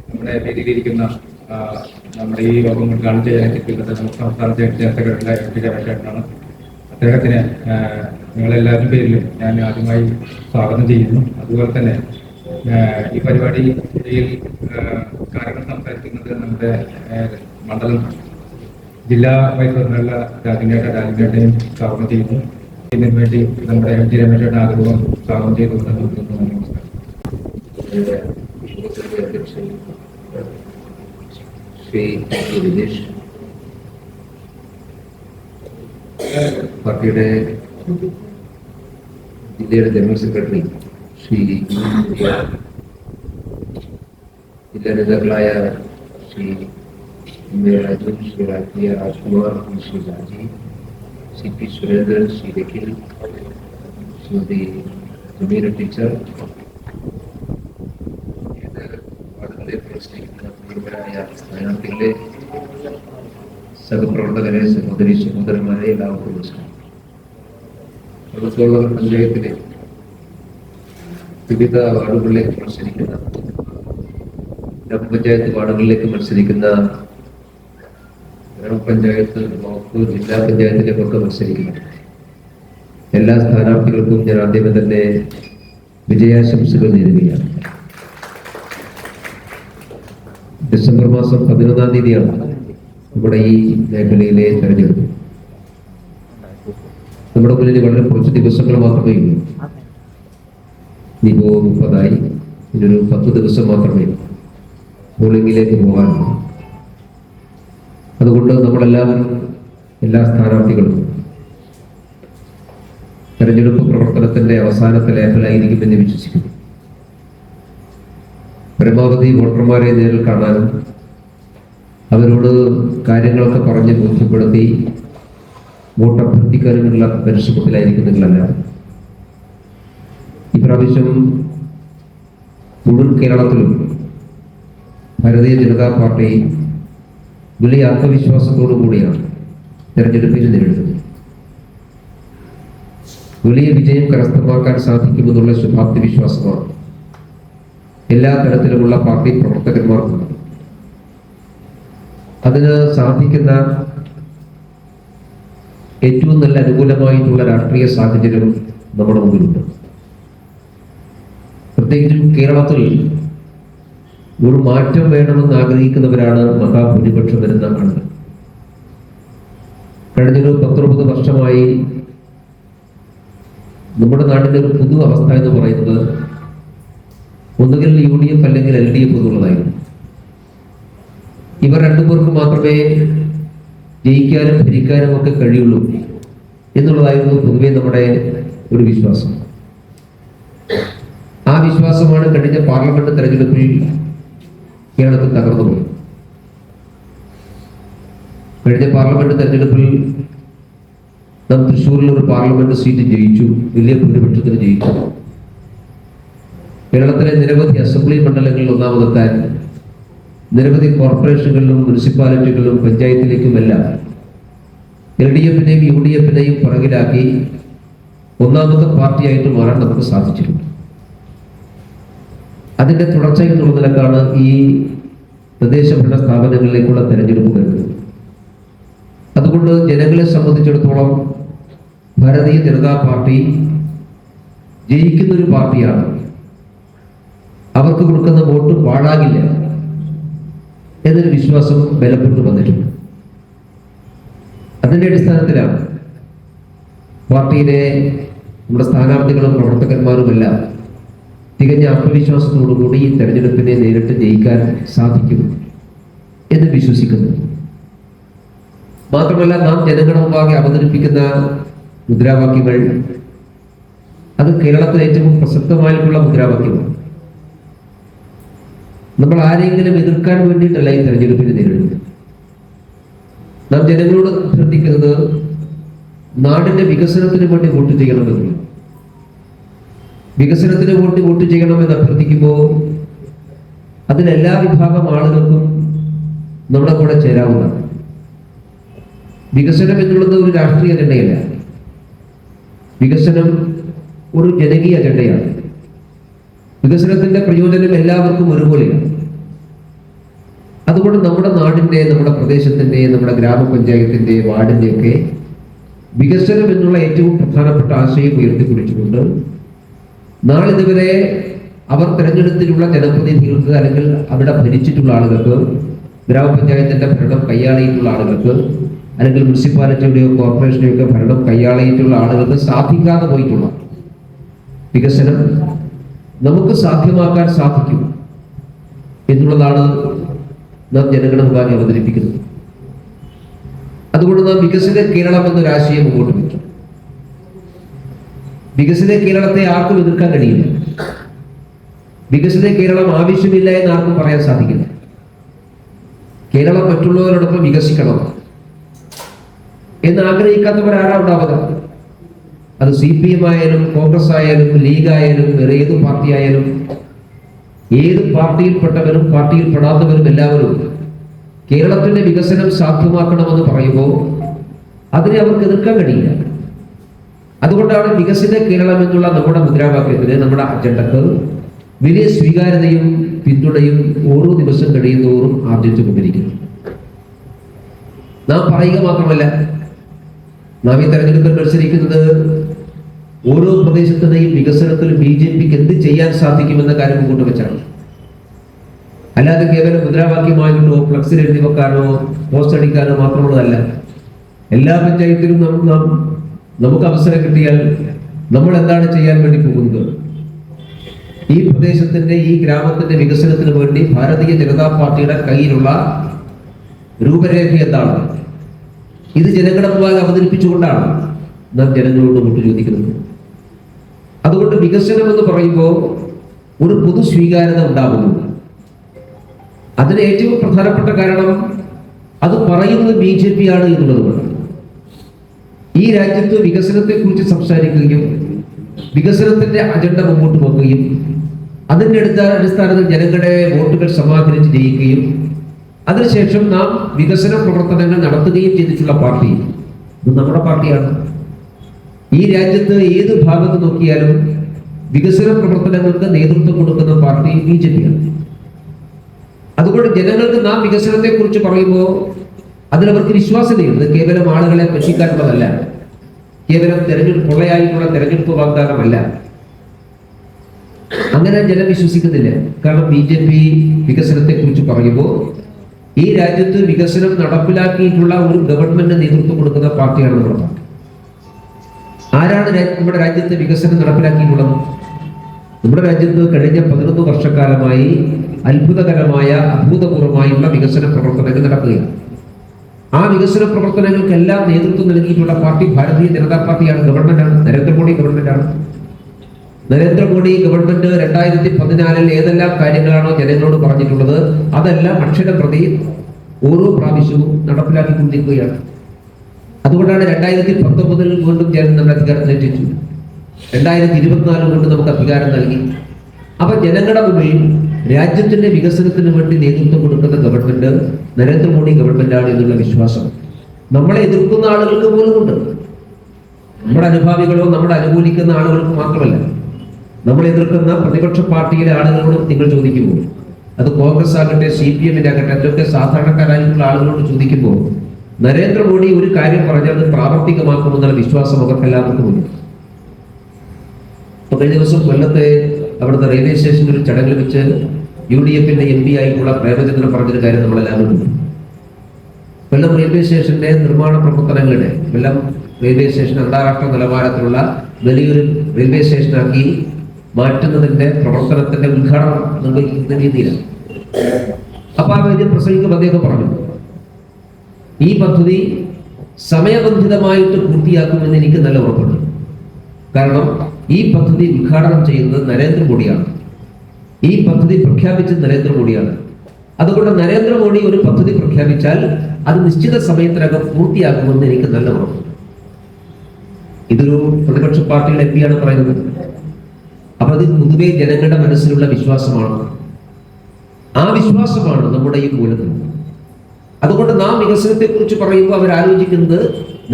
നമ്മുടെ വേദിയിലിരിക്കുന്ന നമ്മുടെ ഈ യോഗം ഉദ്ഘാടനം ചെയ്യാൻ കിട്ടുന്നത് സംസ്ഥാനത്തെ ചേർത്തകരുടെ അദ്ദേഹത്തിന് നിങ്ങളെല്ലാവരുടെ പേരിലും ഞാൻ ആദ്യമായി സ്വാഗതം ചെയ്യുന്നു. അതുപോലെ തന്നെ ഈ പരിപാടിയിൽ കാര്യങ്ങൾ സംസാരിക്കുന്നത് നമ്മുടെ മണ്ഡലം ജില്ലാ വൈസ് പ്രസിഡന്റുള്ള രാജേന്ദ്രേട്ടനെയും സ്വാഗതം ചെയ്യുന്നു. ഇതിനു വേണ്ടി നമ്മുടെ എം ജി രമേശേട്ടൻ ആഗ്രഹം സ്വാഗതം ചെയ്തുകൊണ്ട് ശ്രീ വിദേശ് പാർട്ടിയുടെ ജില്ലയുടെ ജനറൽ സെക്രട്ടറി ശ്രീ ജില്ലാ നേതാക്കളായ ശ്രീ രാജു, ശ്രീ രാജ്കുമാർ, ശ്രീ രാജി, ശ്രീ പി സുരേന്ദ്രൻ, ശ്രീ രഖിൽ, ശ്രീമതി ജമീല ടീച്ചർ, സ്ഥാനാർത്ഥികളെ, സഹപ്രവർത്തകരെ, സഹോദരി സഹോദരന്മാരെ എല്ലാവർക്കും നമസ്കാരം. വെള്ളത്തോളം പഞ്ചായത്തിലെ വിവിധ വാർഡുകളിലേക്ക് മത്സരിക്കുന്ന ഗ്രാമപഞ്ചായത്ത് വാർഡുകളിലേക്ക് മത്സരിക്കുന്ന ഗ്രാമപഞ്ചായത്ത് ബ്ലോക്ക് ജില്ലാ പഞ്ചായത്തിലേക്കൊക്കെ മത്സരിക്കുന്ന എല്ലാ സ്ഥാനാർത്ഥികൾക്കും ഞാൻ ആദ്യമേ തന്നെ വിജയാശംസകൾ നേരുകയാണ്. ഡിസംബർ മാസം 11-ാം തീയതിയാണ് നമ്മുടെ ഈ മേഖലയിലെ തെരഞ്ഞെടുപ്പ്. നമ്മുടെ മുന്നിൽ വളരെ കുറച്ച് ദിവസങ്ങൾ മാത്രമേ ഉള്ളൂ. ഇപ്പോ 30-ആയി, ഇതൊരു 10 ദിവസം മാത്രമേ പോളിംഗിലേക്ക് പോകാനുള്ളൂ. അതുകൊണ്ട് നമ്മളെല്ലാവരും എല്ലാ സ്ഥാനാർത്ഥികളും തെരഞ്ഞെടുപ്പ് പ്രവർത്തനത്തിന്റെ അവസാനത്തെ ലേഖലായിരിക്കുമെന്ന് വിശ്വസിക്കുന്നു. പരമാവധി വോട്ടർമാരെ നേരിൽ കാണാനും അവരോട് കാര്യങ്ങളൊക്കെ പറഞ്ഞ് ബോധ്യപ്പെടുത്തി വോട്ട് അഭ്യർത്ഥിക്കാനുമുള്ള പരിശ്രമത്തിലായിരിക്കും നിങ്ങളെല്ലാം. ഇപ്രാവശ്യം മുഴുവൻ കേരളത്തിലും ഭാരതീയ ജനതാ പാർട്ടി വലിയ ആത്മവിശ്വാസത്തോടു കൂടിയാണ് തെരഞ്ഞെടുപ്പിനെ നേരിടുന്നത്. വലിയ വിജയം കരസ്ഥമാക്കാൻ സാധിക്കുമെന്നുള്ള ശുഭാപ്തി വിശ്വാസമാണ് എല്ലാ തരത്തിലുമുള്ള പാർട്ടി പ്രവർത്തകന്മാർക്കുണ്ട്. അതിന് സാധിക്കുന്ന ഏറ്റവും നല്ല അനുകൂലമായിട്ടുള്ള രാഷ്ട്രീയ സാഹചര്യം നമ്മുടെ മുമ്പിലുണ്ട്. പ്രത്യേകിച്ചും കേരളത്തിൽ ഒരു മാറ്റം വേണമെന്ന് ആഗ്രഹിക്കുന്നവരാണ് മഹാഭൂരിപക്ഷം വരുന്ന ആളുകൾ. കഴിഞ്ഞൊരു 19 വർഷമായി നമ്മുടെ നാടിന്റെ ഒരു പൊതു അവസ്ഥ എന്ന് പറയുന്നത് ഒന്നുകിൽ UDF അല്ലെങ്കിൽ LDF എന്നുള്ളതായിരുന്നു. ഇവർ രണ്ടുപേർക്ക് മാത്രമേ ജയിക്കാനും ഭരിക്കാനും ഒക്കെ കഴിയുള്ളൂ എന്നുള്ളതായിരുന്നു പൊതുവെ നമ്മുടെ ഒരു വിശ്വാസം. ആ വിശ്വാസമാണ് കഴിഞ്ഞ പാർലമെന്റ് തെരഞ്ഞെടുപ്പിൽ കേരളത്തിൽ തകർന്നുപോയി. കഴിഞ്ഞ പാർലമെന്റ് തെരഞ്ഞെടുപ്പിൽ നാം തൃശ്ശൂരിൽ ഒരു പാർലമെന്റ് സീറ്റ് ജയിച്ചു, വലിയ ഭൂരിപക്ഷത്തിന് ജയിച്ചു. കേരളത്തിലെ നിരവധി അസംബ്ലി മണ്ഡലങ്ങളിൽ ഒന്നാമതെത്താൻ നിരവധി കോർപ്പറേഷനുകളിലും മുനിസിപ്പാലിറ്റികളിലും പഞ്ചായത്തിലേക്കുമെല്ലാം LDF-നെയും UDF-നെയും പുറകിലാക്കി ഒന്നാമത്തെ പാർട്ടിയായിട്ട് മാറാൻ നമുക്ക് സാധിച്ചിട്ടുണ്ട്. അതിന്റെ തുടർച്ച എന്നുള്ള നിലക്കാണ് ഈ തദ്ദേശ ഭരണ സ്ഥാപനങ്ങളിലേക്കുള്ള തെരഞ്ഞെടുപ്പ് വരുന്നത്. അതുകൊണ്ട് ജനങ്ങളെ സംബന്ധിച്ചിടത്തോളം ഭാരതീയ ജനതാ പാർട്ടി ജയിക്കുന്നൊരു പാർട്ടിയാണ്. അവർക്ക് കൊടുക്കുന്ന വോട്ട് പാഴാകില്ല എന്നൊരു വിശ്വാസം ബലപ്പെട്ടു വന്നിട്ടുണ്ട്. അതിന്റെ അടിസ്ഥാനത്തിലാണ് പാർട്ടിയിലെ നമ്മുടെ സ്ഥാനാർത്ഥികളും പ്രവർത്തകന്മാരുമെല്ലാം തികഞ്ഞ ആത്മവിശ്വാസത്തോടുകൂടി ഈ തെരഞ്ഞെടുപ്പിനെ നേരിട്ട് ജയിക്കാൻ സാധിക്കും എന്ന് വിശ്വസിക്കുന്നു. മാത്രമല്ല, നാം ജനങ്ങളുടെ മുമ്പാകെ അവതരിപ്പിക്കുന്ന മുദ്രാവാക്യങ്ങൾ അത് കേരളത്തിൽ ഏറ്റവും പ്രസക്തമായിട്ടുള്ള മുദ്രാവാക്യമാണ്. നമ്മൾ ആരെങ്കിലും എതിർക്കാൻ വേണ്ടിയിട്ടല്ല ഈ തെരഞ്ഞെടുപ്പിനെ നേരിടുന്നത്. നാം ജനങ്ങളോട് അഭ്യർത്ഥിക്കുന്നത് നാടിന്റെ വികസനത്തിന് വേണ്ടി വോട്ട് ചെയ്യണമെന്ന്. വികസനത്തിന് വേണ്ടി വോട്ട് ചെയ്യണമെന്ന് അഭ്യർത്ഥിക്കുമ്പോൾ അതിലെല്ലാ വിഭാഗം ആളുകൾക്കും നമ്മുടെ കൂടെ ചേരാവുന്നതാണ്. വികസനം എന്നുള്ളത് ഒരു രാഷ്ട്രീയ അജണ്ടയല്ല. വികസനം ഒരു ജനകീയ അജണ്ടയാണ്. വികസനത്തിന്റെ പ്രയോജനം എല്ലാവർക്കും ഒരുപോലെയാണ്. അതുകൊണ്ട് നമ്മുടെ നാടിന്റെ, നമ്മുടെ പ്രദേശത്തിന്റെ, നമ്മുടെ ഗ്രാമപഞ്ചായത്തിന്റെ, വാർഡിന്റെ ഒക്കെ വികസനം എന്നുള്ള ഏറ്റവും പ്രധാനപ്പെട്ട ആശയം ഉയർത്തിപ്പിടിച്ചുകൊണ്ട് നാളിതുവരെ അവർ തെരഞ്ഞെടുത്തിട്ടുള്ള ജനപ്രതിനിധികൾക്ക് അല്ലെങ്കിൽ അവിടെ ഭരിച്ചിട്ടുള്ള ആളുകൾക്ക്, ഗ്രാമപഞ്ചായത്തിന്റെ ഭരണം കൈയാളിയിട്ടുള്ള ആളുകൾക്ക് അല്ലെങ്കിൽ മുനിസിപ്പാലിറ്റിയുടെയോ കോർപ്പറേഷന്റെയോ ഒക്കെ ഭരണം കൈയാളിയിട്ടുള്ള ആളുകൾക്ക് സാധിക്കാതെ പോയിട്ടുള്ള വികസനം നമുക്ക് സാധ്യമാക്കാൻ സാധിക്കും എന്നുള്ളതാണ് നാം ജനങ്ങളുടെ മുമ്പാകെ അവതരിപ്പിക്കുന്നത്. അതുകൊണ്ട് നാം വികസിത കേരളം എന്നൊരാശയം മുമ്പോട്ട് വയ്ക്കും. വികസിത കേരളത്തെ ആർക്കും എതിർക്കാൻ കഴിയില്ല. വികസിത കേരളം ആവശ്യമില്ല എന്ന് ആർക്കും പറയാൻ സാധിക്കില്ല. കേരളം മറ്റുള്ളവരോടൊപ്പം വികസിക്കണം എന്ന് ആഗ്രഹിക്കാത്തവരാരാ ഉണ്ടാവുക? അത് CPM ആയാലും കോൺഗ്രസ് ആയാലും ലീഗ് ആയാലും വേറെ ഏത് പാർട്ടി ആയാലും, ഏത് പാർട്ടിയിൽപ്പെട്ടവരും പാർട്ടിയിൽ പെടാത്തവരും എല്ലാവരും കേരളത്തിന്റെ വികസനം സാധ്യമാക്കണമെന്ന് പറയുമ്പോൾ അതിനെ അവർക്ക് എതിർക്കാൻ കഴിയില്ല. അതുകൊണ്ടാണ് വികസിത കേരളം എന്നുള്ള നമ്മുടെ മുദ്രാവാക്യത്തിന്, നമ്മുടെ അജണ്ടക്ക് വലിയ സ്വീകാര്യതയും പിന്തുണയും ഓരോ ദിവസം കഴിയുന്നതോറും ആർജിച്ചുകൊണ്ടിരിക്കുന്നു. നാം പറയുക മാത്രമല്ല, നാം ഈ തെരഞ്ഞെടുപ്പിൽ മത്സരിക്കുന്നത് ഓരോ പ്രദേശത്തിന്റെയും വികസനത്തിൽ BJPക്ക് എന്ത് ചെയ്യാൻ സാധിക്കുമെന്ന കാര്യം മുമ്പോട്ട് വെച്ചാണ്. അല്ലാതെ കേവലം മുദ്രാവാക്യമായിട്ടോ ഫ്ലക്സിൽ എഴുതി വെക്കാനോ പോസ്റ്റ് അടിക്കാനോ മാത്രമുള്ളതല്ല. എല്ലാ പഞ്ചായത്തിലും നമുക്ക് അവസരം കിട്ടിയാൽ നമ്മൾ എന്താണ് ചെയ്യാൻ വേണ്ടി പോകുന്നത്? ഈ പ്രദേശത്തിന്റെ, ഈ ഗ്രാമത്തിന്റെ വികസനത്തിന് വേണ്ടി ഭാരതീയ ജനതാ പാർട്ടിയുടെ കയ്യിലുള്ള രൂപരേഖ എന്താണ്? ഇത് ജനങ്ങളുടെ മുമ്പാകെ അവതരിപ്പിച്ചുകൊണ്ടാണ് നാം ജനങ്ങളോട് വോട്ട് ചോദിക്കുന്നത്. അതുകൊണ്ട് വികസനം എന്ന് പറയുമ്പോൾ ഒരു പൊതു സ്വീകാര്യത ഉണ്ടാകുന്നു. അതിന് ഏറ്റവും പ്രധാനപ്പെട്ട കാരണം അത് പറയുന്നത് BJP ആണ് എന്നുള്ളതുകൊണ്ട്. ഈ രാജ്യത്ത് വികസനത്തെ കുറിച്ച് സംസാരിക്കുകയും വികസനത്തിന്റെ അജണ്ട മുമ്പോട്ട് വെക്കുകയും അതിന്റെ അടിസ്ഥാനത്തിൽ ജനങ്ങളുടെ വോട്ടുകൾ സമാഹരിച്ച് ജയിക്കുകയും അതിനുശേഷം നാം വികസന പ്രവർത്തനങ്ങൾ നടത്തുകയും ചെയ്തിട്ടുള്ള പാർട്ടി ഇത് നമ്മുടെ പാർട്ടിയാണ്. ഈ രാജ്യത്ത് ഏത് ഭാഗത്ത് നോക്കിയാലും വികസന പ്രവർത്തനങ്ങൾക്ക് നേതൃത്വം കൊടുക്കുന്ന പാർട്ടി BJP ആണ്. അതുകൊണ്ട് ജനങ്ങൾക്ക് നാം വികസനത്തെ കുറിച്ച് പറയുമ്പോൾ അതിലവർക്ക് വിശ്വാസ്യതയുണ്ട്. കേവലം ആളുകളെ പറ്റിക്കാനുള്ളതല്ല, കേവലം പൊള്ളയായിട്ടുള്ള തെരഞ്ഞെടുപ്പ് വാഗ്ദാനമല്ല. അങ്ങനെ ജനം വിശ്വസിക്കുന്നില്ല. കാരണം BJP വികസനത്തെ കുറിച്ച് പറയുമ്പോൾ ഈ രാജ്യത്ത് വികസനം നടപ്പിലാക്കിയിട്ടുള്ള ഒരു ഗവൺമെന്റ് നേതൃത്വം കൊടുക്കുന്ന പാർട്ടിയാണ് നമ്മുടെ പാർട്ടി. ആരാണ് നമ്മുടെ രാജ്യത്ത് വികസനം നടപ്പിലാക്കിയിട്ടുള്ളത്? നമ്മുടെ രാജ്യത്ത് കഴിഞ്ഞ 11 വർഷക്കാലമായി അത്ഭുതകരമായ, അഭൂതപൂർവമായുള്ള വികസന പ്രവർത്തനങ്ങൾ നടക്കുകയാണ്. ആ വികസന പ്രവർത്തനങ്ങൾക്കെല്ലാം നേതൃത്വം നൽകിയിട്ടുള്ള പാർട്ടി ഭാരതീയ ജനതാ പാർട്ടിയാണ്, ഗവൺമെന്റാണ്, നരേന്ദ്രമോദി ഗവൺമെന്റാണ്. നരേന്ദ്രമോദി ഗവൺമെന്റ് 2014 ഏതെല്ലാം കാര്യങ്ങളാണോ ജനങ്ങളോട് പറഞ്ഞിട്ടുള്ളത് അതെല്ലാം അക്ഷരപ്രതി ഓരോ പ്രാവശ്യവും നടപ്പിലാക്കിക്കൊണ്ടിരിക്കുകയാണ്. അതുകൊണ്ടാണ് 2019 വീണ്ടും ജനം നമ്മുടെ അധികാരത്തിലെത്തിച്ചു. 2024 കൊണ്ട് നമുക്ക് അധികാരം നൽകി. അപ്പൊ ജനങ്ങളുടെ മുന്നിൽ രാജ്യത്തിന്റെ വികസനത്തിന് വേണ്ടി നേതൃത്വം കൊടുക്കുന്ന ഗവൺമെന്റ് നരേന്ദ്രമോദി ഗവൺമെന്റാണ് എന്നുള്ള വിശ്വാസം നമ്മളെ എതിർക്കുന്ന ആളുകൾക്ക് പോലും ഉണ്ട്. നമ്മുടെ അനുഭാവികളോ നമ്മുടെ അനുകൂലിക്കുന്ന ആളുകൾക്ക് മാത്രമല്ല, നമ്മൾ എതിർക്കുന്ന പ്രതിപക്ഷ പാർട്ടിയിലെ ആളുകളോട് നിങ്ങൾ ചോദിക്കുമ്പോൾ, അത് കോൺഗ്രസ് ആകട്ടെ CPM-ന്റെ ആകട്ടെ, അതൊക്കെ സാധാരണക്കാരായിട്ടുള്ള ആളുകളോട് ചോദിക്കുമ്പോൾ നരേന്ദ്രമോദി ഒരു കാര്യം പറഞ്ഞാൽ അത് പ്രാവർത്തികമാക്കുമെന്നുള്ള വിശ്വാസം അവർക്കെല്ലാവർക്കും ഉണ്ട്. അപ്പൊ കഴിഞ്ഞ ദിവസം കൊല്ലത്തെ അവിടുത്തെ റെയിൽവേ സ്റ്റേഷനിൽ ഒരു ചടങ്ങിൽ വെച്ച് UDF-ന്റെ MP ആയിട്ടുള്ള പ്രേമചന്ദ്രൻ പറഞ്ഞൊരു കാര്യം നമ്മളെല്ലാവരും ഉണ്ട്. കൊല്ലം റെയിൽവേ സ്റ്റേഷന്റെ നിർമ്മാണ പ്രവർത്തനങ്ങളുടെ കൊല്ലം റെയിൽവേ സ്റ്റേഷൻ അന്താരാഷ്ട്ര നിലവാരത്തിലുള്ള വലിയൊരു റെയിൽവേ സ്റ്റേഷനാക്കി മാറ്റുന്നതിന്റെ പ്രവർത്തനത്തിന്റെ ഉദ്ഘാടനം നിർവഹിക്കുന്ന രീതിയിലാണ്. അപ്പൊ ആ വേദിയിൽ പ്രസംഗിക്കുമ്പോൾ അദ്ദേഹം പറഞ്ഞു, ഈ പദ്ധതി സമയബന്ധിതമായിട്ട് പൂർത്തിയാക്കുമെന്ന് എനിക്ക് നല്ല ഉറപ്പുണ്ട്. കാരണം ഈ പദ്ധതി ഉദ്ഘാടനം ചെയ്യുന്നത് നരേന്ദ്രമോദിയാണ്, ഈ പദ്ധതി പ്രഖ്യാപിച്ചത് നരേന്ദ്രമോദിയാണ്. അതുകൊണ്ട് നരേന്ദ്രമോദി ഒരു പദ്ധതി പ്രഖ്യാപിച്ചാൽ അത് നിശ്ചിത സമയത്തിനകം പൂർത്തിയാക്കുമെന്ന് എനിക്ക് നല്ല ഉറപ്പുണ്ട്. ഇതൊരു പ്രതിപക്ഷ പാർട്ടിയുടെ MP ആണ് പറയുന്നത്. അപ്പൊ അത് പൊതുവെ ജനങ്ങളുടെ മനസ്സിലുള്ള വിശ്വാസമാണ്. ആ വിശ്വാസമാണ് നമ്മുടെ ഈ മൂലധനം. അതുകൊണ്ട് നാം വികസനത്തെ കുറിച്ച് പറയുമ്പോൾ അവരാലോചിക്കുന്നത്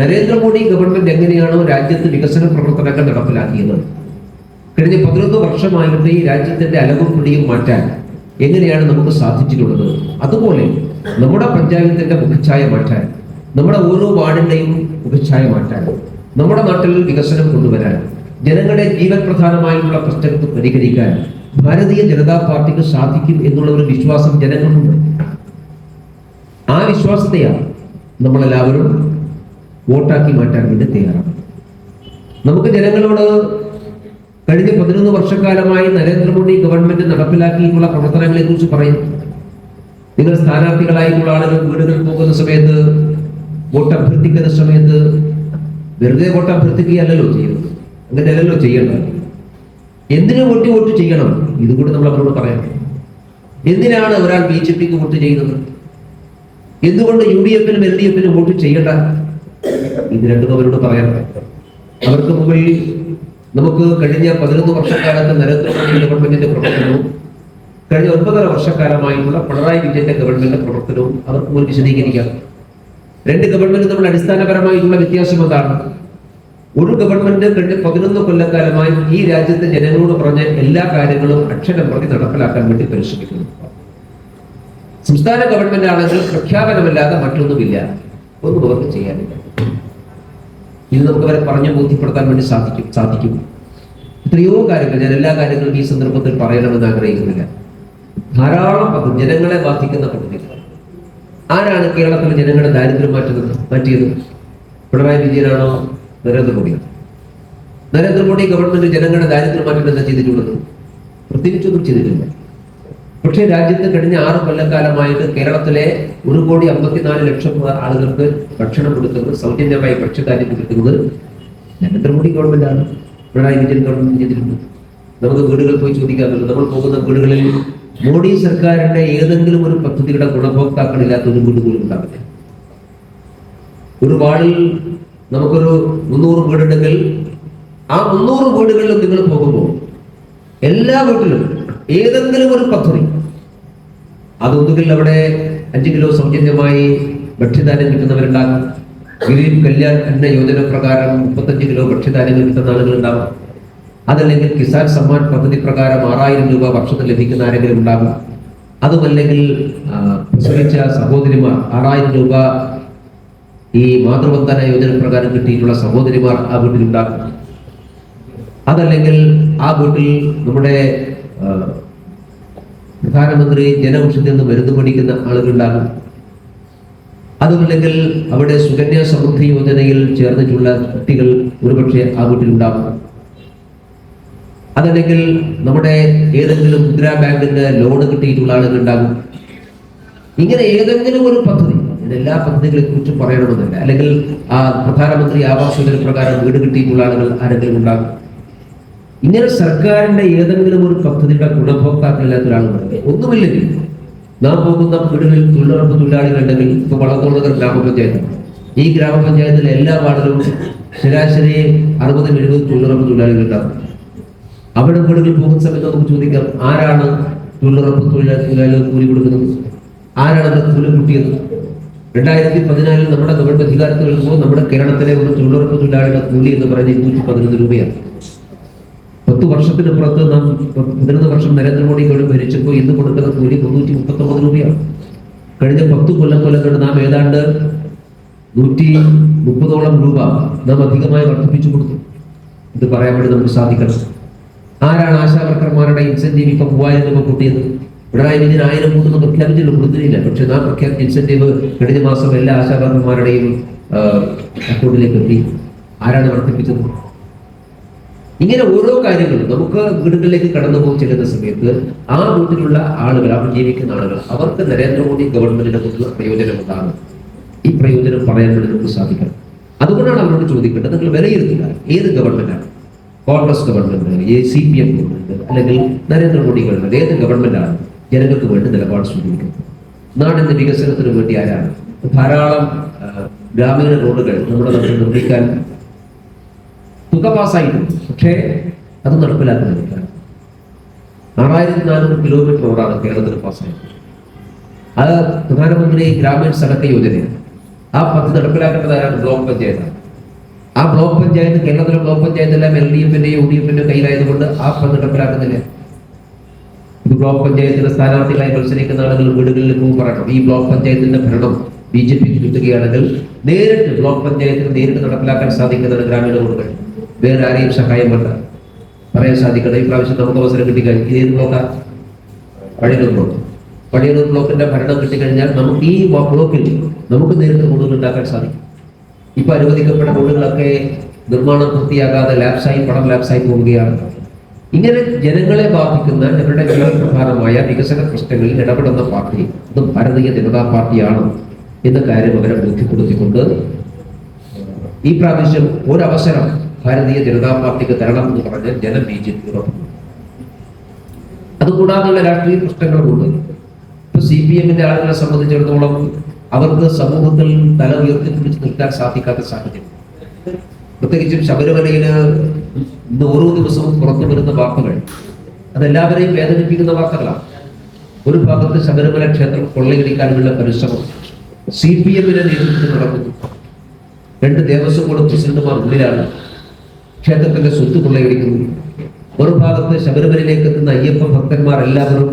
നരേന്ദ്രമോദി ഗവൺമെന്റ് എങ്ങനെയാണോ രാജ്യത്ത് വികസന പ്രവർത്തനങ്ങൾ നടപ്പിലാക്കിയത്, കഴിഞ്ഞ 11 വർഷമായിട്ട് ഈ രാജ്യത്തിന്റെ അലവും പിടിയും മാറ്റാൻ എങ്ങനെയാണ് നമുക്ക് സാധിച്ചിട്ടുള്ളത്, അതുപോലെ നമ്മുടെ പഞ്ചായത്തിന്റെ മുഖച്ഛായ മാറ്റാൻ, നമ്മുടെ ഓരോ വാർഡിന്റെയും മുഖച്ഛായ മാറ്റാൻ, നമ്മുടെ നാട്ടിൽ വികസനം കൊണ്ടുവരാൻ, ജനങ്ങളുടെ ജീവൻ പ്രധാനമായുള്ള പ്രശ്നങ്ങൾ പരിഹരിക്കാൻ ഭാരതീയ ജനതാ പാർട്ടിക്ക് സാധിക്കും എന്നുള്ള ഒരു വിശ്വാസം ജനങ്ങളുണ്ട്. ആ വിശ്വാസത്തെയാണ് നമ്മളെല്ലാവരും വോട്ടാക്കി മാറ്റാൻ വേണ്ടി തയ്യാറാണ്. നമുക്ക് ജനങ്ങളോട് കഴിഞ്ഞ 11 വർഷക്കാലമായി നരേന്ദ്രമോദി ഗവൺമെന്റ് നടപ്പിലാക്കിയിട്ടുള്ള പ്രവർത്തനങ്ങളെ കുറിച്ച് പറയും. നിങ്ങൾ സ്ഥാനാർത്ഥികളായിട്ടുള്ള ആളുകൾ വീടുകളിൽ പോകുന്ന സമയത്ത്, വോട്ട് അഭ്യർത്ഥിക്കുന്ന സമയത്ത് വെറുതെ വോട്ട് അഭ്യർത്ഥിക്കുകയല്ലല്ലോ ചെയ്യുന്നത്, അങ്ങനെയല്ലല്ലോ ചെയ്യേണ്ടത്. എന്തിനു വേണ്ടി വോട്ട് ചെയ്യണം ഇതുകൂടി നമ്മൾ അവരോട് പറയാം. എന്തിനാണ് ഒരാൾ BJPക്ക് വോട്ട് ചെയ്യുന്നത്, എന്തുകൊണ്ട് UDF-നും LDF-നും വോട്ട് ചെയ്യണ്ട, ഇത് രണ്ടും അവരോട് പറയാം. അവർക്ക് മുകളിൽ നമുക്ക് കഴിഞ്ഞ 11 വർഷക്കാലത്ത് നരേന്ദ്രമോദി ഗവൺമെന്റിന്റെ പ്രവർത്തനവും കഴിഞ്ഞ 9.5 വർഷക്കാലമായിട്ടുള്ള പിണറായി വിജയന്റെ ഗവൺമെന്റിന്റെ പ്രവർത്തനവും അവർക്ക് മുന്നിൽ വിശദീകരിക്കാം. രണ്ട് ഗവൺമെന്റ് തമ്മിൽ അടിസ്ഥാനപരമായിട്ടുള്ള വ്യത്യാസം എന്താണ്? ഒരു ഗവൺമെന്റ് കഴിഞ്ഞ 11 കൊല്ലക്കാലമായി ഈ രാജ്യത്തെ ജനങ്ങളോട് പറഞ്ഞ എല്ലാ കാര്യങ്ങളും അക്ഷരം പ്രതി നടപ്പിലാക്കാൻ വേണ്ടി പരിശ്രമിക്കുന്നു. സംസ്ഥാന ഗവൺമെന്റ് ആണെങ്കിൽ പ്രഖ്യാപനമല്ലാതെ മറ്റൊന്നുമില്ല, ഒന്നും അവർക്ക് ചെയ്യാനില്ല. ഇത് നമുക്ക് അവരെ പറഞ്ഞു ബോധ്യപ്പെടുത്താൻ വേണ്ടി സാധിക്കും. എത്രയോ കാര്യങ്ങൾ, ഞാൻ എല്ലാ കാര്യങ്ങളും ഈ സന്ദർഭത്തിൽ പറയണമെന്ന് ആഗ്രഹിക്കുന്നില്ല. ധാരാളം പദ്ധതി ജനങ്ങളെ ബാധിക്കുന്ന പദ്ധതികൾ. ആരാണ് കേരളത്തിലെ ജനങ്ങളുടെ ദാരിദ്ര്യം മാറ്റിയത്? പിണറായി വിജയനാണോ നരേന്ദ്രമോദിയാണ്? നരേന്ദ്രമോദി ഗവൺമെന്റ് ജനങ്ങളുടെ ദാരിദ്ര്യം മാറ്റം എന്താ ചെയ്തിട്ടുള്ളത്? പ്രത്യേകിച്ചൊന്നും ചെയ്തിട്ടില്ല. പക്ഷേ രാജ്യത്ത് കഴിഞ്ഞ 6 കൊല്ലക്കാലമായിട്ട് കേരളത്തിലെ 1,54,00,000 ആളുകൾക്ക് ഭക്ഷണം കൊടുക്കുന്നത്, സൗജന്യമായി ഭക്ഷ്യധാന്യം കൊടുക്കുന്നത് നരേന്ദ്രമോദി ഗവൺമെന്റാണ്, പിണറായി വിജയൻ ഗവൺമെന്റ് ചെയ്തിട്ടുണ്ട്. നമുക്ക് വീടുകളിൽ പോയി ചോദിക്കാറുണ്ട്. നമ്മൾ പോകുന്ന വീടുകളിൽ മോഡി സർക്കാരിന്റെ ഏതെങ്കിലും ഒരു പദ്ധതിയുടെ ഗുണഭോക്താക്കളില്ലാത്ത ഒരു വീട് പോലും ഉണ്ടാവില്ല. ഒരു വാർഡിൽ നമുക്കൊരു 300 വീടുണ്ടെങ്കിൽ ആ 300 വീടുകളിലും നിങ്ങൾ പോകുമ്പോൾ എല്ലാ വീട്ടിലും ഏതെങ്കിലും ഒരു പദ്ധതി, അതൊന്നുകിൽ അവിടെ 5 കിലോ സൗജന്യമായി ഭക്ഷ്യധാന്യം കിട്ടുന്നവരുണ്ടാകും, ഗരീബ് കല്യാൺ അന്ന യോജന പ്രകാരം 35 കിലോ ഭക്ഷ്യധാന്യങ്ങൾ കിട്ടുന്ന ആളുകളുണ്ടാകും, അതല്ലെങ്കിൽ കിസാൻ സമ്മാൻ പദ്ധതി പ്രകാരം 6000 രൂപ വർഷത്തിൽ ലഭിക്കുന്ന ആരെങ്കിലും ഉണ്ടാകും, അതുമല്ലെങ്കിൽ പ്രസവിച്ച സഹോദരിമാർ 6000 രൂപ ഈ മാതൃവന്ദന യോജന പ്രകാരം കിട്ടിയിട്ടുള്ള സഹോദരിമാർ ആ വീട്ടിലുണ്ടാകും, അതല്ലെങ്കിൽ ആ വീട്ടിൽ നമ്മുടെ പ്രധാനമന്ത്രി ജനൌഷധി എന്ന് മരുന്ന് മേടിക്കുന്ന ആളുകളുണ്ടാകും, അതുമല്ലെങ്കിൽ അവിടെ സുകന്യ സമൃദ്ധി യോജനയിൽ ചേർന്നിട്ടുള്ള കുട്ടികൾ ഒരുപക്ഷെ ആ വീട്ടിലുണ്ടാകും, അതല്ലെങ്കിൽ നമ്മുടെ ഏതെങ്കിലും മുദ്രാ ബാങ്കിന്റെ ലോണ് കിട്ടിയിട്ടുള്ള ആളുകൾ ഉണ്ടാകും. ഇങ്ങനെ ഏതെങ്കിലും ഒരു പദ്ധതി, എല്ലാ പദ്ധതികളെ കുറിച്ചും പറയണമെന്നില്ല, അല്ലെങ്കിൽ ആ പ്രധാനമന്ത്രി ആവാസ് യോജന പ്രകാരം വീട് കിട്ടിയിട്ടുള്ള ആളുകൾ ആരെങ്കിലും ഉണ്ടാകും. ഇങ്ങനെ സർക്കാരിന്റെ ഏതെങ്കിലും ഒരു പദ്ധതിയുടെ ഗുണഭോക്താക്കളില്ലാത്ത ഒരാളുണ്ട്. ഒന്നുമില്ലെങ്കിൽ നാം പോകുന്ന വീടുകളിൽ തൊഴിലുറപ്പ് തൊഴിലാളികളുണ്ടെങ്കിൽ, ഇപ്പൊ വളർത്തുള്ള ഗ്രാമപഞ്ചായത്ത്, ഈ ഗ്രാമപഞ്ചായത്തിലെ എല്ലാ വാർഡിലും ശരാശരി 60-70 തൊഴിലുറപ്പ് തൊഴിലാളികൾ ഉണ്ടാകും. അവിടെ വീടുകളിൽ പോകുന്ന സമയത്ത് നമുക്ക് ചോദിക്കാം, ആരാണ് തൊഴിലുറപ്പ് തൊഴിലാളികൾ കൂലി കൊടുക്കുന്നത്? ആരാണ് അത് കൂലി കൂട്ടിയത്? 2014 നമ്മുടെ ഗവൺമെന്റ് അധികാരത്തിൽ വരുമ്പോൾ നമ്മുടെ കേരളത്തിലെ ഒരു തൊഴിലുറപ്പ് തൊഴിലാളിയുടെ കൂലി എന്ന് പറയുന്നത് 211 രൂപയാണ്. 10 വർഷത്തിനപ്പുറത്ത് നാം 11 വർഷം നരേന്ദ്രമോദി ഗവൺമെന്റ് ഭരിച്ചപ്പോൾ ഇന്ന് കൊടുക്കുന്ന കൂലി 339 രൂപയാണ്. കഴിഞ്ഞ 10 കൊല്ലം കൊണ്ട് നാം ഏതാണ്ട് 130ഓളം രൂപ നാം അധികമായി വർദ്ധിപ്പിച്ചു കൊടുത്തു. ഇത് പറയാൻ വേണ്ടി നമുക്ക് സാധിക്കണം. ആരാണ് ആശാവർക്കർമാരുടെ ഇൻസെന്റീവ് ഇപ്പൊ 3000 രൂപ കൂട്ടിയത്? പിണറായി വിജയൻ 1000 കൂട്ടുന്ന പ്രഖ്യാപിച്ചില്ല, കൊടുത്തില്ല. പക്ഷെ നാം പ്രഖ്യാപിച്ച ഇൻസെന്റീവ് കഴിഞ്ഞ മാസം എല്ലാ ആശാവർക്കന്മാരുടെയും അക്കൗണ്ടിലേക്ക് എത്തി. ആരാണ് വർദ്ധിപ്പിച്ചത്? ഇങ്ങനെ ഓരോ കാര്യങ്ങളും നമുക്ക് വീടുകളിലേക്ക് കടന്നു പോകും ചെല്ലുന്ന സമയത്ത് ആ വീട്ടിലുള്ള ആളുകൾ, അവർ ജീവിക്കുന്ന ആളുകൾ, അവർക്ക് നരേന്ദ്രമോദി ഗവൺമെന്റിനെ കുറിച്ചുള്ള പ്രയോജനം ഉണ്ടാകും. ഈ പ്രയോജനം പറയാൻ വേണ്ടി നമുക്ക് സാധിക്കണം. അതുകൊണ്ടാണ് അവരോട് ചോദിക്കേണ്ടത്, നിങ്ങൾ വിലയിരുത്തുക, ഏത് ഗവൺമെന്റാണ്? കോൺഗ്രസ് ഗവൺമെന്റ്, CPM ഗവൺമെന്റ്, അല്ലെങ്കിൽ നരേന്ദ്രമോദി ഗവൺമെന്റ്, ഏത് ഗവൺമെന്റാണ് ജനങ്ങൾക്ക് വേണ്ടി നിലപാട് സ്വീകരിക്കുന്നത്? നാടിന്റെ വികസനത്തിന് വേണ്ടി ആരാണ്? ധാരാളം ഗ്രാമീണ റോഡുകൾ നമ്മുടെ നാട്ടിൽ നിർമ്മിക്കാൻ തുക പാസ്സായിട്ടുണ്ട്. പക്ഷേ അത് നടപ്പിലാക്കുന്നില്ല. 6400 കിലോമീറ്റർ റോഡാണ് കേരളത്തിൽ പാസ്സായത്. അത് പ്രധാനമന്ത്രി ഗ്രാമീൺ സഡക്ക് യോജനയാണ്. ആ പദ്ധതി നടപ്പിലാക്കേണ്ടതാണ് ബ്ലോക്ക് പഞ്ചായത്താണ്. ആ ബ്ലോക്ക് പഞ്ചായത്ത്, കേരളത്തിലെ ബ്ലോക്ക് പഞ്ചായത്ത് എല്ലാം LDFന്റെയും UDFന്റെയും കയ്യിലായതുകൊണ്ട് ആ പദ്ധതി നടപ്പിലാക്കുന്നില്ല. ഇത് ബ്ലോക്ക് പഞ്ചായത്തിലെ സ്ഥാനാർത്ഥികളായി മത്സരിക്കുന്ന ആളുകൾ വീടുകളിൽ പോകും പറയണം, ഈ ബ്ലോക്ക് പഞ്ചായത്തിന്റെ ഭരണം BJPക്ക് കിട്ടുകയാണെങ്കിൽ നേരിട്ട് ബ്ലോക്ക് പഞ്ചായത്തിന് നേരിട്ട് നടപ്പിലാക്കാൻ സാധിക്കുന്നതാണ് ഗ്രാമീണ റോഡുകൾ. വേറെ ആരെയും സഹായം വേണ്ട, പറയാൻ സാധിക്കണം. ഈ പ്രാവശ്യം നമുക്ക് അവസരം കിട്ടിക്കഴിഞ്ഞാൽ ഇത് ഏത് ബ്ലോക്കാണ്? പഴയനൂർ ബ്ലോക്ക്. പഴയനൂർ ബ്ലോക്കിന്റെ ഭരണം കിട്ടിക്കഴിഞ്ഞാൽ നമുക്ക് ഈ ബ്ലോക്കിൽ നമുക്ക് നേരിട്ട് റോഡുകൾ ഉണ്ടാക്കാൻ സാധിക്കും. ഇപ്പൊ അനുവദിക്കപ്പെട്ട റോഡുകളൊക്കെ നിർമ്മാണം പൂർത്തിയാകാതെ പണം ലാപ്സായി പോവുകയാണ്. ഇങ്ങനെ ജനങ്ങളെ ബാധിക്കുന്ന ഞങ്ങളുടെ പ്രധാനമായ വികസന പ്രശ്നങ്ങളിൽ ഇടപെടുന്ന പാർട്ടി അത് ഭാരതീയ ജനതാ പാർട്ടിയാണ് എന്ന കാര്യം അവരെ ബോധ്യപ്പെടുത്തിക്കൊണ്ട് ഈ പ്രാവശ്യം ഒരവസരം ഭാരതീയ ജനതാ പാർട്ടിക്ക് തരണം എന്ന് പറഞ്ഞാൽ ജനം BJP അതുകൂടാതെയുള്ള രാഷ്ട്രീയ പ്രശ്നങ്ങളുമുണ്ട്. ഇപ്പൊ CPMന്റെ ആളുകളെ സംബന്ധിച്ചിടത്തോളം അവർക്ക് സമൂഹത്തിൽ തല ഉയർത്തിപ്പിടിച്ച് നിൽക്കാൻ സാധിക്കാത്ത സാഹചര്യം. പ്രത്യേകിച്ചും ശബരിമലയില് ഇന്ന് ഓരോ ദിവസവും പുറത്തു വരുന്ന വാർത്തകൾ അതെല്ലാവരെയും വേദനിപ്പിക്കുന്ന വാർത്തകളാണ്. ഒരു ഭാഗത്ത് ശബരിമല ക്ഷേത്രം കൊള്ളയടിക്കാനുള്ള പരിശ്രമം CPMന്റെ നേതൃത്വത്തിൽ നടക്കുന്നു. 2 ദേവസ്വം ബോർഡ് പ്രസിഡന്റുമാർ ഉള്ളിലാണ്. ക്ഷേത്രത്തിന്റെ സ്വത്ത് കൊള്ളയടിക്കുന്നു. ഒരു ഭാഗത്ത് ശബരിമലയിലേക്ക് എത്തുന്ന അയ്യപ്പ ഭക്തന്മാർ എല്ലാവരും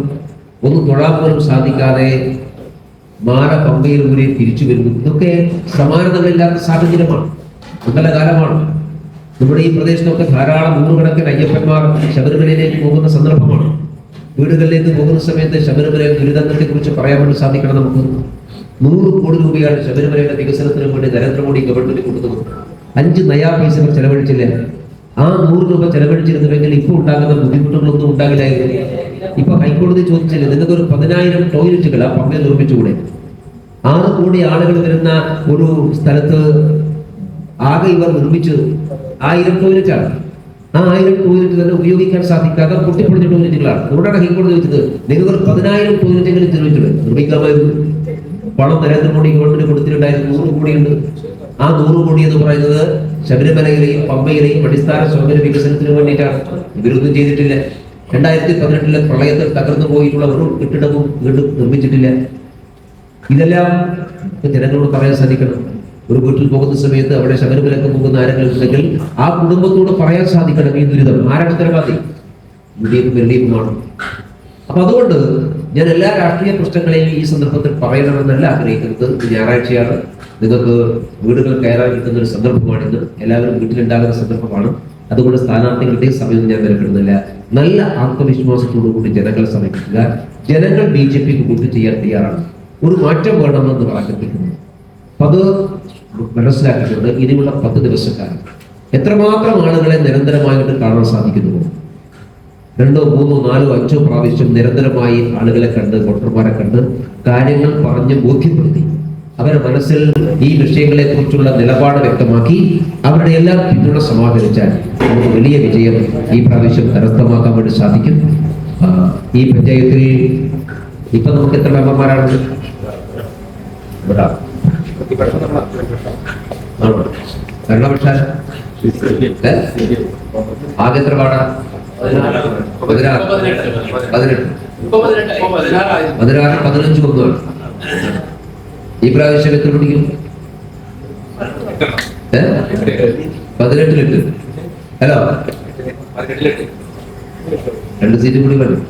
ഒന്ന് തൊഴാൻ പോലും സാധിക്കാതെ മാല പമ്പയിൽ ഊരി തിരിച്ചു വരുന്നു. ഇതൊക്കെ സമാനതകളില്ലാത്ത സാഹചര്യമാണ്, മണ്ഡലകാലമാണ്. നമ്മുടെ ഈ പ്രദേശത്തൊക്കെ ധാരാളം നൂറുകണക്കിന് അയ്യപ്പന്മാർ ശബരിമലയിലേക്ക് പോകുന്ന സന്ദർഭമാണ്. വീടുകളിലേക്ക് പോകുന്ന സമയത്ത് ശബരിമല ദുരിതങ്ങളെ കുറിച്ച് പറയാൻ വേണ്ടി സാധിക്കണം. നമുക്ക് 100 കോടി രൂപയാണ് ശബരിമലയുടെ വികസനത്തിന് വേണ്ടി നരേന്ദ്രമോദി ഗവൺമെന്റ് കൊടുത്തത്. 5 നയാ പൈസ ചെലവഴിച്ചില്ല. ആ 100 രൂപ ചെലവഴിച്ചിരുന്നുവെങ്കിൽ ഇപ്പോൾ ഉണ്ടാകുന്ന ബുദ്ധിമുട്ടുകളൊന്നും ഉണ്ടാകില്ലായിരുന്നു. ഇപ്പൊ ഹൈക്കോടതി ചോദിച്ചില്ല, നിങ്ങൾക്ക് ഒരു 10,000 ടോയ്ലറ്റുകൾ ആ പമ്പയിൽ നിർമ്മിച്ചുകൂടെ? 6 കോടി ആളുകൾ വരുന്ന ഒരു സ്ഥലത്ത് ആകെ ഇവർ നിർമ്മിച്ചത് 1000 ടോയ്ലറ്റാണ്. ആ 1000 ടോയ്ലറ്റ് തന്നെ ഉപയോഗിക്കാൻ സാധിക്കാത്ത പൊട്ടിപ്പൊളിഞ്ഞ ടോയ്ലറ്റുകളാണ്. അതുകൊണ്ടാണ് ഹൈക്കോടതി ചോദിച്ചത്, നിങ്ങൾക്ക് ഒരു 10,000 ടോയ്ലറ്റെങ്കിലും നിർമ്മിക്കാമായിരുന്നു. പണം നരേന്ദ്രമോദി ഗവൺമെന്റ് കൊടുത്തിട്ടുണ്ടായിരുന്നു. 100 കോടിയുണ്ട്. ആ 100 കോടി എന്ന് പറയുന്നത് ശബരിമലയിലെയും പമ്പയിലെയും അടിസ്ഥാന സൗകര്യ വികസനത്തിന് വേണ്ടിയിട്ടാണ്. ഇവരൊന്നും ചെയ്തിട്ടില്ല. 2018 പ്രളയത്തിൽ തകർന്നു പോയിട്ടുള്ള ഒരു കെട്ടിടവും വീണ്ടും നിർമ്മിച്ചിട്ടില്ല. ഇതെല്ലാം ജനങ്ങളോട് പറയാൻ സാധിക്കണം. ഒരു വീട്ടിൽ പോകുന്ന സമയത്ത് അവിടെ ശബരിമലക്ക് പോകുന്ന ആരെങ്കിലും ഉണ്ടെങ്കിൽ ആ കുടുംബത്തോട് പറയാൻ സാധിക്കണം, ഈ ദുരിതം ആരാണ് ഉത്തരവാദി? LDF-മാണ്. അപ്പൊ അതുകൊണ്ട് ഞാൻ എല്ലാ രാഷ്ട്രീയ പ്രശ്നങ്ങളെയും ഈ സന്ദർഭത്തിൽ പറയണമെന്നല്ല ആഗ്രഹിക്കുന്നത്. ഞായറാഴ്ചയാണ്, നിങ്ങൾക്ക് വീടുകൾ കയറാൻ കിട്ടുന്ന ഒരു സന്ദർഭമാണിത്. എല്ലാവരും വീട്ടിലുണ്ടാകുന്ന സന്ദർഭമാണ്. അതുകൊണ്ട് സ്ഥാനാർത്ഥികളുടെയും സമയം ഞാൻ വിലപ്പെടുന്നില്ല. നല്ല ആത്മവിശ്വാസത്തോടു കൂടി ജനങ്ങളെ സമീപിക്കുക. ജനങ്ങൾ BJPക്ക് വോട്ട് ചെയ്യാൻ തയ്യാറാണ്. ഒരു മാറ്റം വേണമെന്ന് പറഞ്ഞിരിക്കുന്നു. അപ്പൊ അത് മനസ്സിലാക്കിയിട്ടുണ്ട്. ഇനിയുള്ള 10 ദിവസക്കാലം എത്രമാത്രം ആളുകളെ നിരന്തരമായിട്ട് കാണാൻ സാധിക്കുന്നു. 2, 3, 4, 5 പ്രാവശ്യം നിരന്തരമായി ആളുകളെ കണ്ട്, വോട്ടർമാരെ കണ്ട് കാര്യങ്ങൾ പറഞ്ഞ് ബോധ്യപ്പെടുത്തി അവരുടെ മനസ്സിൽ ഈ വിഷയങ്ങളെ കുറിച്ചുള്ള നിലപാട് വ്യക്തമാക്കി അവരുടെ എല്ലാം പിന്തുണ സമാഹരിച്ചാൽ നമുക്ക് വലിയ വിജയം ഈ പ്രാവശ്യം കരസ്ഥമാക്കാൻ വേണ്ടി സാധിക്കും. ഈ പഞ്ചായത്തിൽ ഇപ്പൊ നമുക്ക് എത്ര മെമ്പർമാരാണ്? ഭരണപക്ഷ ആകെ എത്ര പാടാ? 16, 15 ഒന്നുമാണ്. ഈ പ്രാവശ്യം എത്ര പിടിക്കും? 18 ലിറ്റ്. ഹലോ, 2 സീറ്റ് കൂടി വേണം.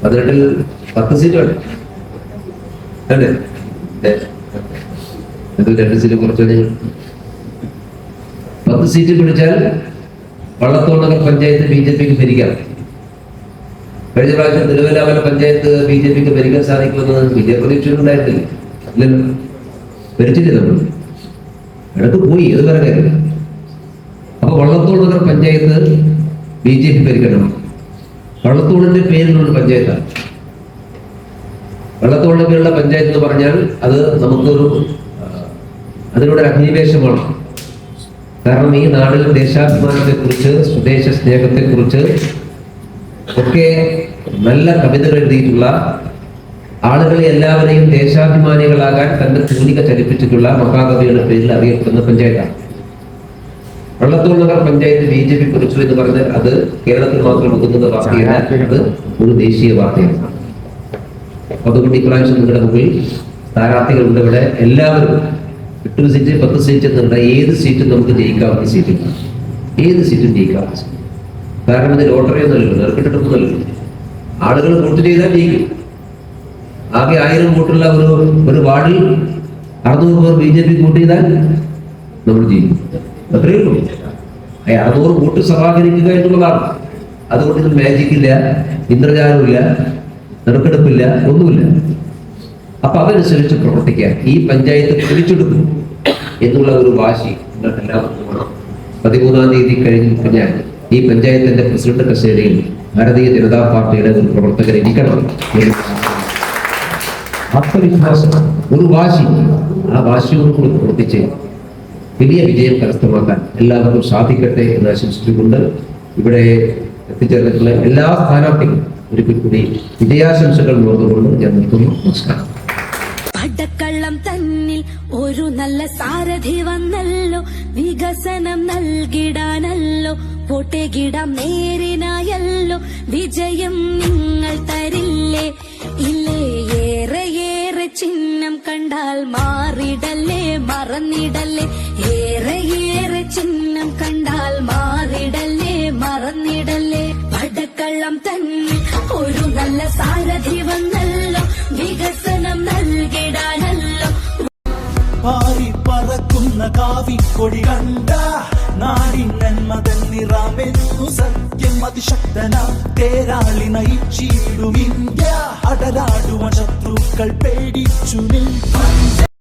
18-ൽ 10 സീറ്റ് വേണം അല്ലേ? 2 സീറ്റ് കുറച്ച് 10 സീറ്റ് പിടിച്ചാൽ വള്ളത്തോൾ നഗർ പഞ്ചായത്ത് BJPക്ക് ഭരിക്കാം. കഴിഞ്ഞ പ്രാവശ്യം തിരുവല്ലാമല പഞ്ചായത്ത് BJP ഭരിക്കാൻ സാധിക്കുമെന്ന് വിജയപ്രതീക്ഷയുണ്ടായിരുന്നില്ല, ഇല്ലല്ലോ, ഭരിച്ചില്ലേ നമ്മൾ, ഇടക്ക് പോയി, അത് വേറെ കാര്യം. അപ്പൊ വള്ളത്തോൾ നഗർ പഞ്ചായത്ത് BJP ഭരിക്കണം. വള്ളത്തോളിന്റെ പേരിലുള്ള പഞ്ചായത്താണ്. വള്ളത്തോളിന്റെ പേരുള്ള പഞ്ചായത്ത് എന്ന് പറഞ്ഞാൽ അത് നമുക്കൊരു അതിലൂടെ അഭിനിവേശമാണ്. കാരണം ഈ നാടിൽ ദേശാഭിമാനത്തെ കുറിച്ച്, സ്വദേശ സ്നേഹത്തെ കുറിച്ച് ഒക്കെ നല്ല കവിതകൾ എഴുതിയിട്ടുള്ള, ആളുകളെ എല്ലാവരെയും ദേശാഭിമാനികളാകാൻ തന്റെ തൂലിക ചലിപ്പിച്ചിട്ടുള്ള മഹാകവിയുടെ പേരിൽ അറിയപ്പെടുന്ന പഞ്ചായത്താണ്. വള്ളത്തോൾ നഗർ പഞ്ചായത്ത് BJP കുറിച്ചു എന്ന് പറഞ്ഞാൽ അത് കേരളത്തിൽ മാത്രം ഒതുങ്ങുന്ന വാർത്തയല്ല, അത് ഒരു ദേശീയ വാർത്തയാണ്. അതുകൊണ്ട് ഇപ്രാവശ്യം നിങ്ങളുടെ മുമ്പിൽ സ്ഥാനാർത്ഥികളുണ്ട്. ഇവിടെ എല്ലാവരും 8 സീറ്റ് 10 സീറ്റ് എന്നുള്ള ഏത് സീറ്റും നമുക്ക് ജയിക്കാവുന്ന സീറ്റില്ല, ഏത് സീറ്റും ജയിക്കാവുന്ന സീറ്റ്. കാരണം ഇത് ലോട്ടറി ഒന്നുമല്ലല്ലോ, നെറുക്കിട്ടൊന്നുമല്ലല്ലോ. ആളുകൾ വോട്ട് ചെയ്താൽ ജയിക്കും. ആകെ 1000 വോട്ടുള്ള ഒരു വാർഡിൽ 600 പേർ BJP വോട്ട് ചെയ്താൽ നമ്മൾ ജയിക്കും, അത്രയേ ഉള്ളൂ. 600 വോട്ട് സമാഹരിക്കുക എന്നുള്ളതാണ്. അതുകൊണ്ട് ഇത് മാജിക് ഇല്ല, ഇന്ദ്രജാലമില്ല, നെറുക്കെടുപ്പില്ല, ഒന്നുമില്ല. അപ്പൊ അതനുസരിച്ച് പ്രവർത്തിക്കാൻ ഈ പഞ്ചായത്ത് പിടിച്ചെടുക്കും എന്നുള്ള ഒരു വാശി നിങ്ങൾക്ക് എല്ലാവർക്കും വേണം. 13-ാം തീയതി കഴിഞ്ഞാൽ ഈ പഞ്ചായത്തിന്റെ പ്രസിഡന്റ് കസേരയിൽ ഭാരതീയ ജനതാ പാർട്ടിയുടെ ഒരു പ്രവർത്തകർ ഇരിക്കണം. ആത്മവിശ്വാസം, ഒരു വാശി, ആ വാശിയോടുകൂടി പ്രവർത്തിച്ച് വലിയ വിജയം കരസ്ഥമാക്കാൻ എല്ലാവർക്കും സാധിക്കട്ടെ എന്ന് ആശംസിച്ചുകൊണ്ട് ഇവിടെ എത്തിച്ചേർന്നിട്ടുള്ള എല്ലാ സ്ഥാനാർത്ഥികളും ഒരിക്കൽ കൂടി വിജയാശംസകൾ നേർന്നുകൊണ്ട് ഞാൻ നിർത്തുന്നു. നമസ്കാരം. പടക്കള്ളം തന്നിൽ ഒരു നല്ല സാരഥി വന്നല്ലോ, വികസനം നൽകിടാനല്ലോ, പൊട്ടേകിടാം നേരിനായല്ലോ, വിജയം നിങ്ങൾ തരില്ലേ ഇല്ലേ? ഏറെ ഏറെ ചിഹ്നം കണ്ടാൽ മാറിടല്ലേ, മറന്നിടല്ലേ, ഏറെ ഏറെ ചിഹ്നം കണ്ടാൽ മാറിടല്ലേ, മറന്നിടല്ലേ. പടക്കള്ളം തന്നിൽ ഒരു നല്ല സാരഥി വന്നല്ലോ, വികസനം നൽകിടാനല്ലോ. പാറി പറക്കുന്ന കാവിക്കൊടി കണ്ട നാടിൻ നന്മതൻ നിറമെന്നു സത്യം അതിശക്തന തേരാളി നയിച്ചിടും ഇന്ത്യ. അടരാടുവ ശത്രുക്കൾ പേടിച്ചു നിൽക്കും.